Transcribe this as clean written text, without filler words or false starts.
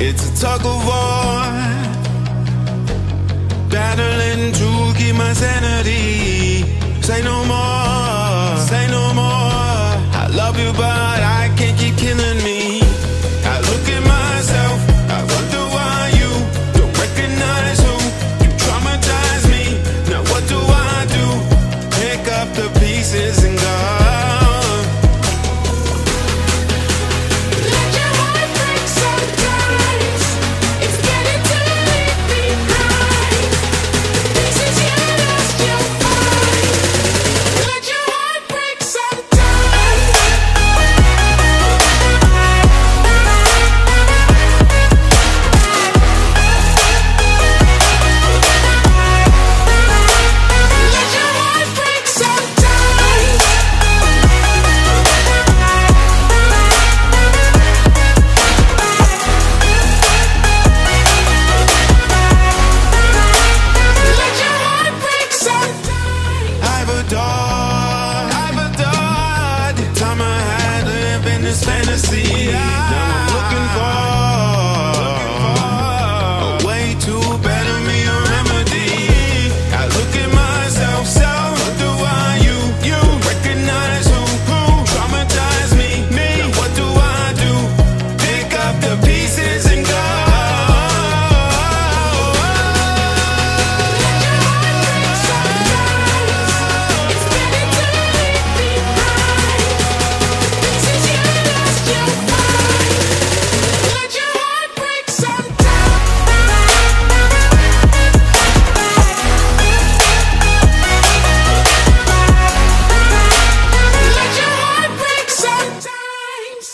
It's a tug of war, battling to keep my sanity. Say no more, say no more. I love you but I can't keep killing me. I look at myself, I wonder why you don't recognize who you traumatize me. Now what do I do? Pick up the pieces and go. I've adored the time I had living this fantasy. Now I'm looking for a way to better me, a remedy. I look at myself, what do I, you recognize who traumatized me. Now what do I do? Pick up the pieces and go. Sometimes